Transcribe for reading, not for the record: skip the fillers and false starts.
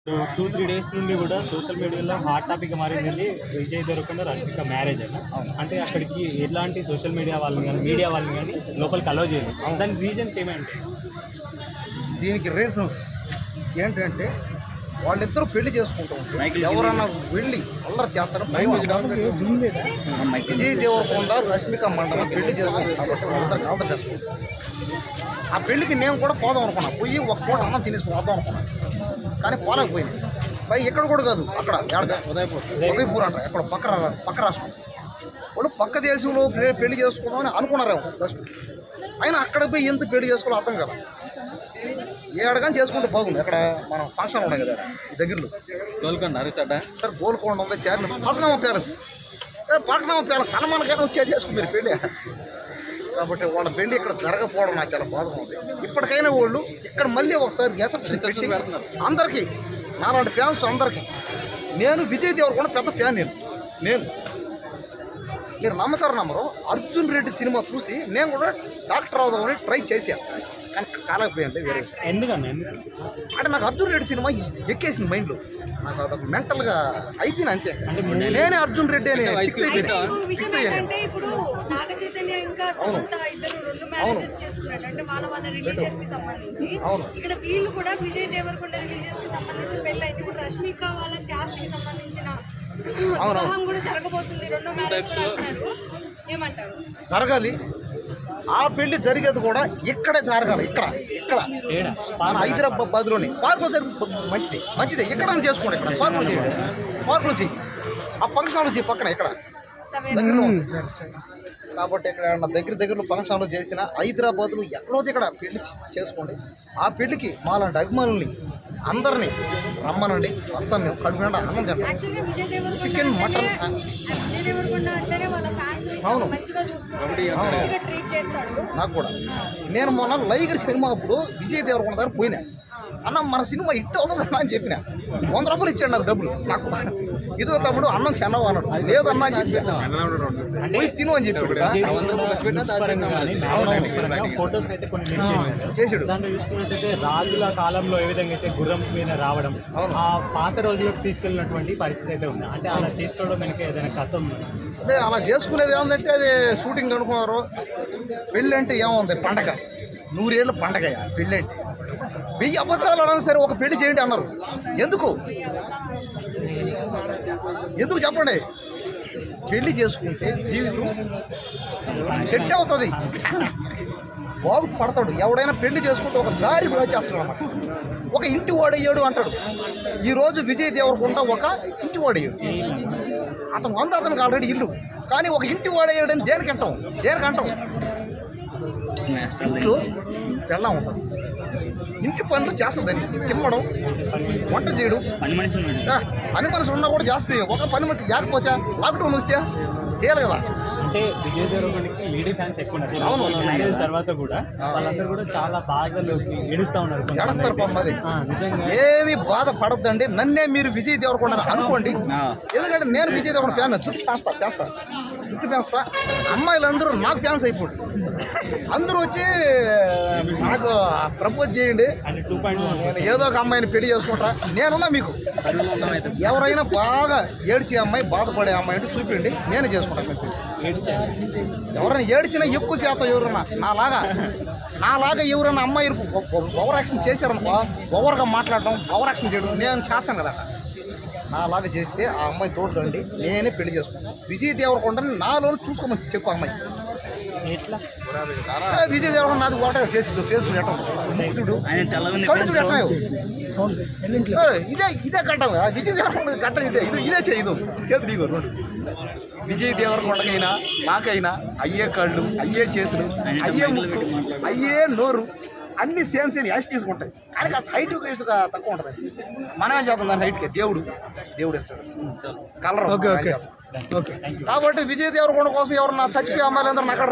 2-3 days నుండి కూడా social మీడియాలో హాట్ టాపిక్ మారింది విజయ్ దేవరకొండ రష్మిక మ్యారేజ్ అన్న. అంటే అక్కడికి ఎలాంటి సోషల్ మీడియా వాళ్ళని కానీ మీడియా వాళ్ళని కానీ లోపలికి అలౌ చేయలేదు. దానికి రీజన్స్ ఏమంటే దీనికి రీజన్స్ ఏంటంటే వాళ్ళిద్దరూ పెళ్లి చేసుకుంటూ ఉంటారు. ఎవరన్నా వెళ్ళి అల్లరి చేస్తారో భయం. విజయ్ దేవరకొండ రష్మిక మండలం పెళ్లి చేసుకుంటారు కాబట్టి వాళ్ళందరికీ ఆల్దర్ చేసుకుంటారు. ఆ పెళ్లికి నేను కూడా పోదాం అనుకున్నా, పోయి ఒక పూట అన్నం తినేసి వద్దాం అనుకున్నాను, కానీ పోలేకపోయింది. పై ఎక్కడ కూడా కాదు, అక్కడ ఉదయపూర్ అంట, ఎక్కడ పక్క రాష్ట్రం వాళ్ళు పక్క దేశంలో పెళ్లి చేసుకుందామని అనుకున్నారేమో ఫస్ట్. అయినా అక్కడ పోయి ఎంత పెళ్లి చేసుకోవాలో అర్థం కదా. ఏడగాని చేసుకుంటే బాగుంది. అక్కడ మన ఫంక్షన్ ఉన్నాయి కదా దగ్గరలో, గోల్కొండ రిసార్ట్ సార్, గోల్కొండ ఉంది, పట్నామా ప్యాలెస్ సన్మాన్ కానీ వచ్చే చేసుకున్నారు పెళ్ళి. కాబట్టి వాళ్ళ పెళ్లి ఇక్కడ జరగకపోవడం నాకు చాలా బాధగా ఉంది. ఇప్పటికైనా వాళ్ళు ఇక్కడ మళ్ళీ ఒకసారి రిసెప్షన్ పెట్టి అందరికీ, నాలాంటి ఫ్యాన్స్ అందరికీ, నేను విజయ్ దేవరకొండ పెద్ద ఫ్యాన్. నేను మీరు నమ్మతారు నమ్మరు, అర్జున్ రెడ్డి సినిమా చూసి నేను కూడా డాక్టర్ అవుదామని ట్రై చేశాను, కానీ కాలేకపోయింది. వేరే ఎందుకన్నా అంటే నాకు అర్జున్ రెడ్డి సినిమా ఎక్కేసింది మైండ్లో, నాకు అదొక మెంటల్గా అయిపోయినా అంతే. నేనే అర్జున్ రెడ్డి అని ఫిక్స్ అయిపోయింది. ఇక్కడ వీళ్ళు కూడా విజయ్ దేవరకొండ రిలీజియస్ కి సంబంధించి పెళ్లి అయింది. ఇప్పుడు రష్మిక వాళ్ళ క్యాస్ట్ కి సంబంధించిన వివాహం కూడా జరగబోతుంది. రెండో మ్యారేజ్ ఏమంటారు? జరగాలి. ఆ పెళ్లి జరిగేది కూడా ఇక్కడే జరగాలి. ఇక్కడ మన హైదరాబాద్లోని పార్కులో మంచిది. ఇక్కడ చేసుకోండి, ఇక్కడ పార్కులో చెయ్యి, ఆ ఫంక్షన్ చెయ్యి పక్కన ఇక్కడ దగ్గరలో. కాబట్టి ఇక్కడ దగ్గరలో ఫంక్షన్లు చేసిన హైదరాబాద్లో ఎక్కడో ఇక్కడ పెళ్లి చేసుకోండి. ఆ పెళ్లికి మాలాంటి అభిమానుల్ని అందరినీ రమ్మనండి, వస్తాం మేము. కడుపు నిండా అన్నం తింటాం, చికెన్ మటన్. అవును, నాకు కూడా. నేను మొన్న లైగర్ సినిమా అప్పుడు విజయ్ దేవరకొండ దగ్గర పోయినా, అన్న మన సినిమా హిట్ అవుతుందన్నా అని చెప్పిన. 100 రూపాయలు ఇచ్చాడు నాకు డబ్బులు. నాకు ఇదిగో తమ్ముడు అన్నం తిన్నావు అన్నాడు. లేదన్నా అని చెప్పి పోయి తిను అని చెప్పాడు. చేసాడు. దాంట్లో చూసుకున్నట్టయితే రాజుల కాలంలో ఏ విధంగా అయితే గుర్రం మీద రావడం, ఆ పాత రోజులకు తీసుకెళ్ళినటువంటి పరిస్థితి అయితే ఉంది. అంటే అలా చేసుకోవడం వెనక ఏదైనా కథం? అదే అలా చేసుకునేది ఏముందంటే అది షూటింగ్ అనుకున్నారు. పెళ్ళి అంటే ఏముంది, పండగ, 100 ఏళ్ళ పండగ పెళ్ళి అంటే. 1000 అబద్ధాలు అన్నా సరే ఒక పెళ్లి చేయండి అన్నారు. ఎందుకు చెప్పండి? పెళ్లి చేసుకుంటే జీవితం సెట్ అవుతుంది, బాగుపడతాడు. ఎవడైనా పెళ్లి చేసుకుంటే ఒక దారి వచ్చేస్తాడు అన్నమాట. ఒక ఇంటి వాడయ్యాడు అంటాడు. ఈరోజు విజయ్ దేవరకొండ ఒక ఇంటి వాడయ్యాడు. అతనికి ఆల్రెడీ ఇల్లు, కానీ ఒక ఇంటి వాడయ్యాడని దేనికంటాం? ఇంట్లో పెళ్ళం ఉంటుంది, ఇంటి పనులు చేస్తుందని, చిమ్మడం, వంట చేయడం. పని మనిషి ఉన్నా కూడా చేస్తుంది. ఒక పని మనిషి లేకపోతే లాక్డౌన్ వస్తే చేయాలి కదా. అంటే విజయ్ దేవరకొండకి లేడీ ఫ్యాన్స్ ఎక్కువ ఉన్నారు. అవును, మ్యారేజ్ తర్వాత కూడా వాళ్ళందరూ కూడా చాలా బాగా ఏడుస్తూ ఉన్నారు. ఏమి బాధపడద్దండి. నన్నే మీరు విజయ్ దేవరకొండ అనుకోండి, ఎందుకంటే నేను విజయ్ దేవరకొండ ఫ్యాన్. చుట్టూ పెంచుతా. అమ్మాయిలందరూ నాకు ఫ్యాన్స్ అయిపోండి. అందరూ వచ్చి నాకు ప్రపోజ్ చేయండి, నేను ఏదో ఒక అమ్మాయిని పెళ్లి చేసుకుంటా. నేనున్నా మీకు. ఎవరైనా బాగా ఏడ్చే అమ్మాయి, బాధపడే అమ్మాయి అంటే చూపించండి, నేనే చేసుకుంటాను. ఎవరైనా ఏడ్చినా ఎక్కువ శాతం ఎవరన్నా నాలాగా ఎవరైనా అమ్మాయి ఓవర్ యాక్షన్ చేశారనుకో, ఓవర్గా మాట్లాడడం, ఓవర్ యాక్షన్ చేయడం నేను చేస్తాను కదా. నాలాగా చేస్తే ఆ అమ్మాయి తోడుదండి, నేనే పెళ్లి చేసుకుంటాను. విజయ్ దేవరకొండని నాలో చూసుకోమని చెప్పు అమ్మాయి. విజయ్ దేవరకొండ నాది ఒకటే ఫేస్ ఇదే కట్టం కదా. విజయ్ దేవరకొండ కట్టం ఇదే చేయదు. చేతులు ఇగో రెండు. విజయ్ దేవరకొండకైనా నాకైనా అయ్యే కళ్ళు, అయ్యే చేతులు, అయ్యే ముక్కు, అయ్యే నోరు, అన్ని సేమ్ యాస్ తీసుకుంటాయి. కానీ కాస్త హైట్ తక్కువ ఉంటుంది. మనమేం చేద్దాం దాని హైట్కి? దేవుడు ఇస్తాడు కలర్. కాబట్టి విజయ్ దేవరకొండ కోసం ఎవరన్నా చచ్చిపోయే అమ్మాయిలందరూ అక్కడ